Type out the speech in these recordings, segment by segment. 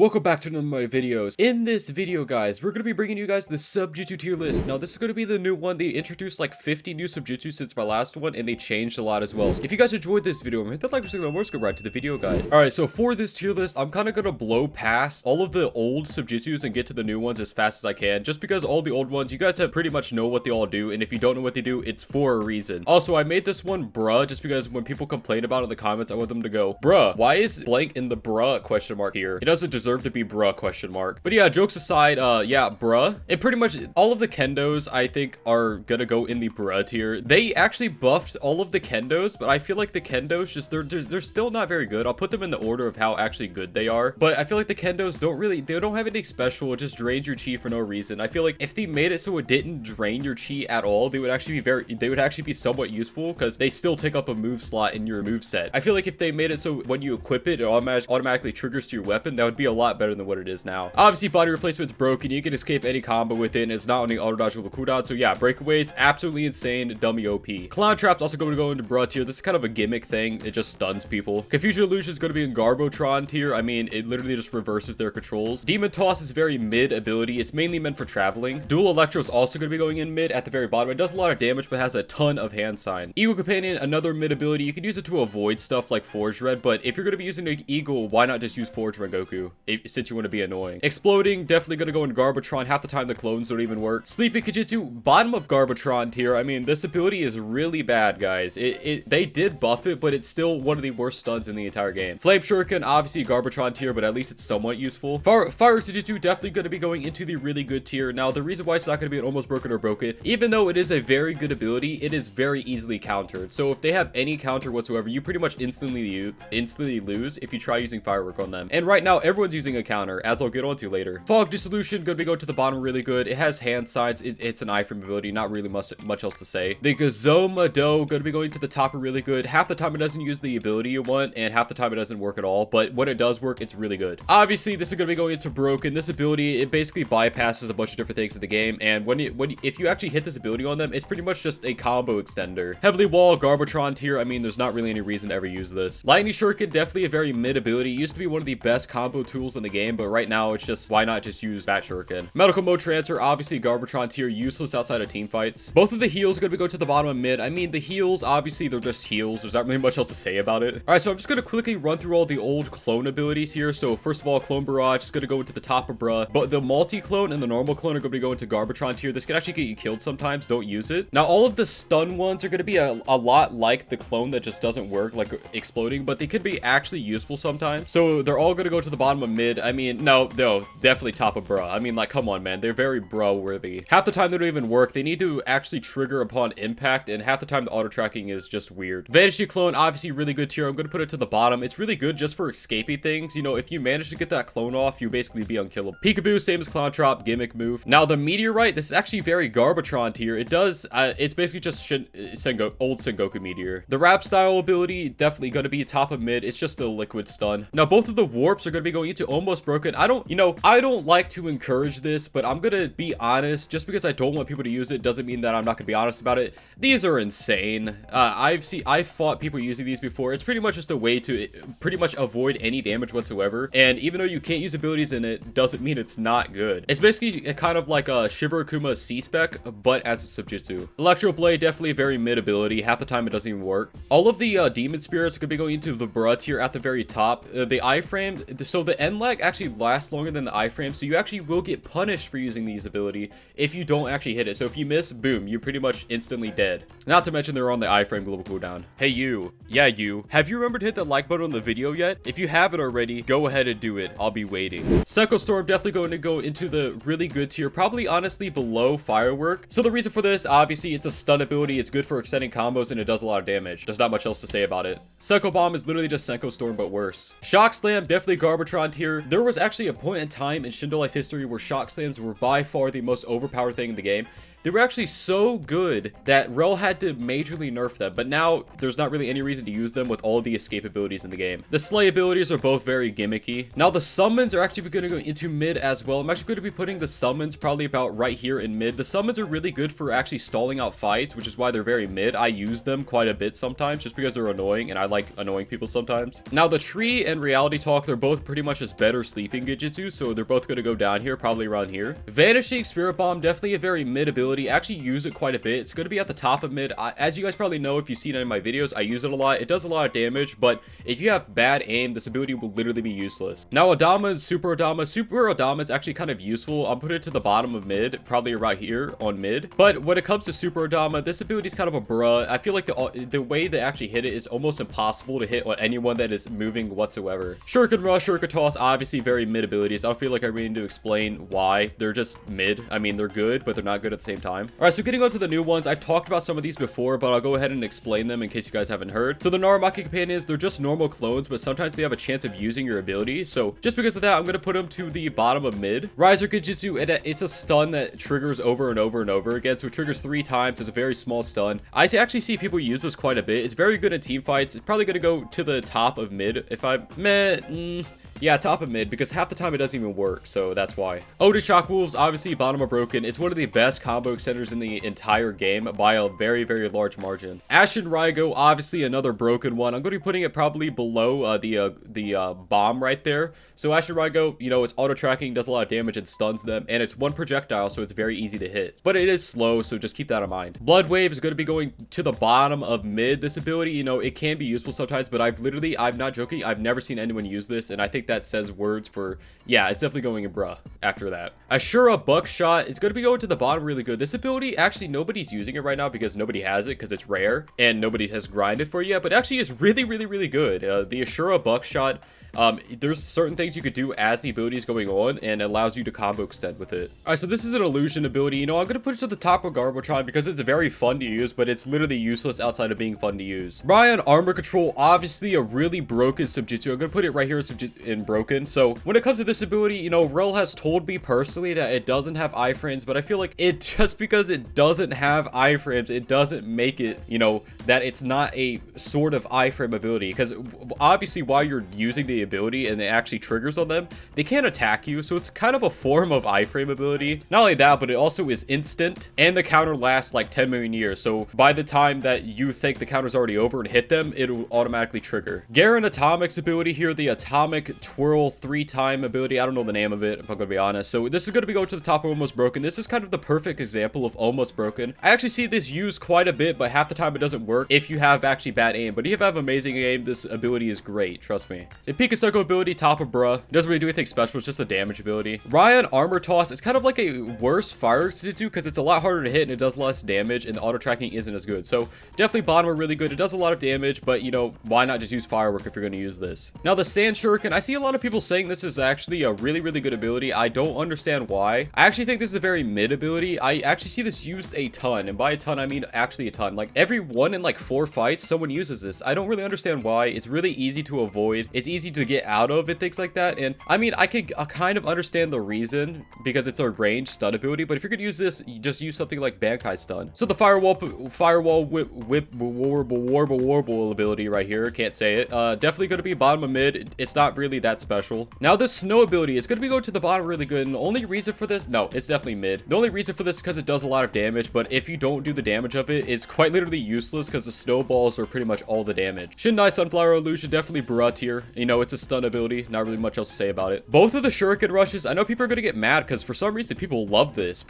Welcome back to another of my videos. In this video, guys, we're going to be bringing you guys the Sub Jutsu Tier List. Now, this is going to be the new one. They introduced like 50 new Subjutsus since my last one, and they changed a lot as well. So if you guys enjoyed this video, hit that like button. Let's go right to the video, guys. Alright, so for this tier list, I'm kind of going to blow past all of the old Subjutsus and get to the new ones as fast as I can, just because all the old ones, you guys have pretty much know what they all do, and if you don't know what they do, it's for a reason. Also, I made this one bruh, just because when people complain about it in the comments, I want them to go, bruh, why is blank in the bruh question mark here? It doesn't deserve to be bruh question mark. But yeah, jokes aside, yeah, bruh. And pretty much all of the kendos, I think, are gonna go in the bruh tier. They actually buffed all of the kendos, but I feel like the kendos just, they're still not very good. I'll put them in the order of how actually good they are. But I feel like the kendos they don't have anything special. It just drains your chi for no reason. I feel like if they made it so it didn't drain your chi at all, they would actually be somewhat useful, because they still take up a move slot in your move set. I feel like if they made it so when you equip it, it automatically triggers to your weapon, that would be a lot better than what it is now. Obviously, body replacement's broken. You can escape any combo with it, and it's not on the auto dodgeable cooldown. So yeah, breakaways, absolutely insane, dummy OP. Clown Trap's also going to go into bruh tier. This is kind of a gimmick thing. It just stuns people. Confusion Illusion is going to be in Garbotron tier. I mean, it literally just reverses their controls. Demon Toss is very mid ability. It's mainly meant for traveling. Dual Electro is also going to be going in mid at the very bottom. It does a lot of damage, but has a ton of hand sign. Eagle Companion, another mid ability. You can use it to avoid stuff like Forge Red, but if you're going to be using the Eagle, why not just use Forge Rengoku since you want to be annoying? Exploding, definitely going to go in Garbotron. Half the time the clones don't even work. Sleeping Kijutsu, bottom of Garbotron tier. I mean, this ability is really bad, guys. They did buff it, but it's still one of the worst stuns in the entire game. Flame Shuriken, obviously Garbotron tier, but at least it's somewhat useful. Fire Sujutsu, definitely going to be going into the really good tier. Now, the reason why it's not going to be an almost broken or broken, even though it is a very good ability, it is very easily countered. So if they have any counter whatsoever, you pretty much instantly lose if you try using Firework on them. And right now, everyone's using a counter, as I'll get onto later. Fog Dissolution, going to be going to the bottom really good. It has hand signs. It's an iframe ability, not really much else to say. The Gazoma Do, going to be going to the top really good. Half the time it doesn't use the ability you want, and half the time it doesn't work at all, but when it does work, it's really good. Obviously, this is going to be going into broken. This ability, it basically bypasses a bunch of different things in the game, and if you actually hit this ability on them, it's pretty much just a combo extender. Heavily Wall, Garbotron tier. I mean, there's not really any reason to ever use this. Lightning Shuriken, definitely a very mid ability. It used to be one of the best combo tools in the game, but right now it's just, why not just use Bat Shuriken? Medical Mode Transfer, obviously Garbotron tier, useless outside of team fights. Both of the heals are going to go to the bottom of mid. I mean, the heals, obviously they're just heals. There's not really much else to say about it. All right, so I'm just going to quickly run through all the old clone abilities here. So first of all, Clone Barrage is going to go into the top of bruh, but the multi-clone and the normal clone are going to be going to Garbotron tier. This can actually get you killed sometimes. Don't use it. Now, all of the stun ones are going to be a lot like the clone that just doesn't work, like exploding, but they could be actually useful sometimes. So they're all going to go to the bottom of mid. I mean, no, definitely top of bruh. I mean, like, come on, man. They're very bruh worthy. Half the time they don't even work. They need to actually trigger upon impact, and half the time the auto tracking is just weird. Vanishing clone, obviously really good tier. I'm going to put it to the bottom. It's really good just for escaping things. You know, if you manage to get that clone off, you basically be unkillable. Peekaboo, same as Clown Trap, gimmick move. Now, the Meteorite, this is actually very Garbotron tier. It does, it's basically just old Sengoku Meteor. The Rap Style ability, definitely going to be top of mid. It's just a liquid stun. Now, both of the warps are going to be going into almost broken. I don't like to encourage this, but I'm going to be honest. Just because I don't want people to use it doesn't mean that I'm not going to be honest about it. These are insane. I've fought people using these before. It's pretty much just a way to pretty much avoid any damage whatsoever. And even though you can't use abilities in it, doesn't mean it's not good. It's basically kind of like a Shiver Akuma C-Spec, but as a Subjutsu. Electro Blade, definitely a very mid ability. Half the time it doesn't even work. All of the Demon Spirits are going to be going into the bruh tier at the very top. The iframe, so the end lag actually lasts longer than the iframe, so you actually will get punished for using these ability if you don't actually hit it. So if you miss, boom, you're pretty much instantly dead. Not to mention they're on the iframe global cooldown. Hey you, yeah you, have you remembered to hit the like button on the video yet? If you haven't already, go ahead and do it. I'll be waiting. Psycho Storm, definitely going to go into the really good tier, probably honestly below Firework. So the reason for this, obviously it's a stun ability. It's good for extending combos and it does a lot of damage. There's not much else to say about it. Psycho Bomb is literally just Senko Storm but worse. Shock Slam, definitely Garbotron tier. There was actually a point in time in Shindo Life history where Shock Slams were by far the most overpowered thing in the game. they were actually so good that Rel had to majorly nerf them, but now there's not really any reason to use them with all the escape abilities in the game. The slay abilities are both very gimmicky. Now the summons are actually going to go into mid as well. I'm actually going to be putting the summons probably about right here in mid. The summons are really good for actually stalling out fights, which is why they're very mid. I use them quite a bit sometimes just because they're annoying, and I like annoying people sometimes. Now the tree and reality talk, they're both pretty much just better sleeping Genjutsu, so they're both going to go down here, probably around here. Vanishing Spirit Bomb, definitely a very mid ability. I actually use it quite a bit. It's going to be at the top of mid. As you guys probably know, if you've seen it in my videos, I use it a lot. It does a lot of damage, but if you have bad aim, this ability will literally be useless. Now Adama and Super Adama. Super Adama is actually kind of useful. I'll put it to the bottom of mid, probably right here on mid. But when it comes to Super Adama, this ability is kind of a bruh. I feel like the way they actually hit it is almost impossible to hit on anyone that is moving whatsoever. Shuriken Rush, Shuriken Toss, obviously very mid abilities. I don't feel like I really need to explain why. They're just mid. I mean, they're good, but they're not good at the same time. All right, so getting on to the new ones. I've talked about some of these before, but I'll go ahead and explain them in case you guys haven't heard. So the Naramaki Companions, they're just normal clones, but sometimes they have a chance of using your ability. So just because of that, I'm going to put them to the bottom of mid. Riser Genjutsu, it's a stun that triggers over and over and over again. So it triggers 3 times. It's a very small stun. I actually see people use this quite a bit. It's very good in team fights. It's probably going to go to the top of mid if I... Yeah, top of mid, because half the time it doesn't even work, so that's why. Odin Shock Wolves, obviously bottom of broken. It's one of the best combo extenders in the entire game by a very, very large margin. Ashen Rygo, obviously another broken one. I'm going to be putting it probably below the bomb right there. So Ashen Rygo, you know, it's auto tracking, does a lot of damage and stuns them, and it's one projectile, so it's very easy to hit. But it is slow, so just keep that in mind. Blood Wave is going to be going to the bottom of mid. This ability, you know, it can be useful sometimes, but I'm not joking, I've never seen anyone use this, and I think that says words for, yeah, it's definitely going in bruh after that. Ashura Buckshot is going to be going to the bottom really good. This ability, actually, nobody's using it right now because nobody has it because it's rare and nobody has grinded for it yet, but actually is really, really, really good. The Ashura Buckshot, there's certain things you could do as the ability is going on, and it allows you to combo extend with it. All right, so this is an illusion ability. You know, I'm going to put it to the top of Garbotron because it's very fun to use, but it's literally useless outside of being fun to use. Ryan Armor Control, obviously a really broken Subjutsu. I'm going to put it right here in broken. So when it comes to this ability, you know, Rel has told me personally that it doesn't have iframes, but I feel like just because it doesn't have iframes, it doesn't make it, you know, that it's not a sort of iframe ability, because obviously while you're using the ability and it actually triggers on them, they can't attack you, so it's kind of a form of iframe ability. Not only that, but it also is instant, and the counter lasts like 10 million years, so by the time that you think the counter's already over and hit them, it'll automatically trigger. Garen Atomic's ability here, the Atomic Twirl 3-time ability, I don't know the name of it, if I'm gonna be honest. So this is gonna be going to the top of Almost Broken. This is kind of the perfect example of Almost Broken. I actually see this used quite a bit, but half the time it doesn't work if you have actually bad aim. But if you have amazing aim, this ability is great, trust me. The Pikachu ability, top of bruh. It doesn't really do anything special, it's just a damage ability. Ryan Armor Toss, it's kind of like a worse Fire Subjutsu because it's a lot harder to hit and it does less damage, and the auto tracking isn't as good. So definitely bottom are really good. It does a lot of damage, but you know, why not just use Firework if you're going to use this? Now the Sand Shuriken, I see a lot of people saying this is actually a really, really good ability. I don't understand why. I actually think this is a very mid ability. I actually see this used a ton, and by a ton I mean actually a ton. Like every 1 in like 4 fights someone uses this. I don't really understand why. It's really easy to avoid, it's easy to get out of, and things like that. And I mean, I could kind of understand the reason because it's a range stun ability, but if you're gonna use this, you just use something like Bankai stun. So the firewall whip warble ability right here, can't say it, definitely gonna be bottom of mid. It's not really that special. Now this snow ability is gonna be going to the bottom really good, and the only reason for this, no, it's definitely mid. The only reason for this is because it does a lot of damage, but if you don't do the damage of it, it's quite literally useless because the snowballs are pretty much all the damage. Shindo Sunflower Illusion, definitely Barut here. You know, it's a stun ability, not really much else to say about it. Both of the Shuriken Rushes, I know people are gonna get mad because for some reason people love this.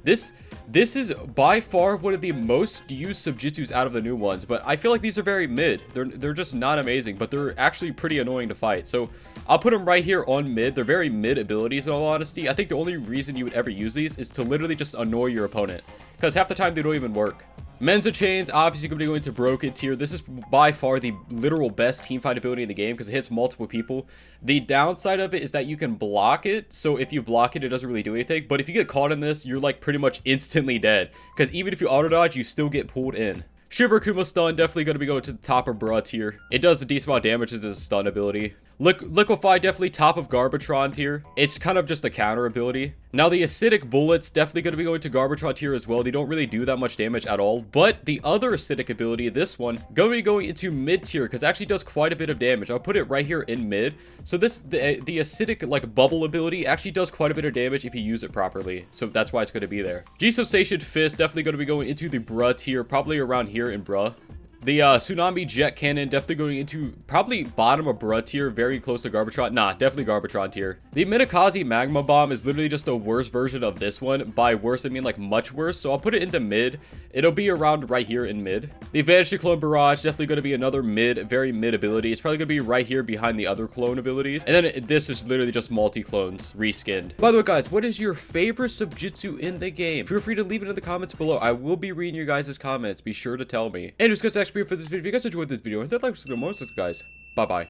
This is by far one of the most used Subjutsus out of the new ones, but I feel like these are very mid. They're just not amazing, but they're actually pretty annoying to fight. So I'll put them right here on mid. They're very mid abilities in all honesty. I think the only reason you would ever use these is to literally just annoy your opponent, because half the time they don't even work. Menza Chains, obviously going to be going to broken tier. This is by far the literal best teamfight ability in the game because it hits multiple people. The downside of it is that you can block it. So if you block it, it doesn't really do anything. But if you get caught in this, you're like pretty much instantly dead. Because even if you auto dodge, you still get pulled in. Shiver Kuma stun, definitely going to be going to the top of bruh tier. It does a decent amount of damage to the stun ability. Liquefy, definitely top of Garbatron tier. It's kind of just a counter ability. Now, the acidic bullets definitely going to be going to Garbatron tier as well. They don't really do that much damage at all. But the other acidic ability, this one, going to be going into mid tier because it actually does quite a bit of damage. I'll put it right here in mid. So the acidic like bubble ability actually does quite a bit of damage if you use it properly. So that's why it's going to be there. G-Sensation Fist definitely going to be going into the bruh tier, probably around here in bruh. The Tsunami Jet Cannon definitely going into probably bottom of bruh tier, very close to Garbatron. Nah, definitely Garbatron tier. The Minakaze Magma Bomb is literally just a worse version of this one. By worse, I mean like much worse. So I'll put it into mid. It'll be around right here in mid. The Vanishing Clone Barrage, definitely going to be another mid, very mid ability. It's probably going to be right here behind the other clone abilities. And then this is literally just multi-clones reskinned. By the way, guys, what is your favorite Subjutsu in the game? Feel free to leave it in the comments below. I will be reading your guys' comments. Be sure to tell me. And just guys, for this video. If you guys enjoyed this video, hit that like, subscribe, guys. Bye bye.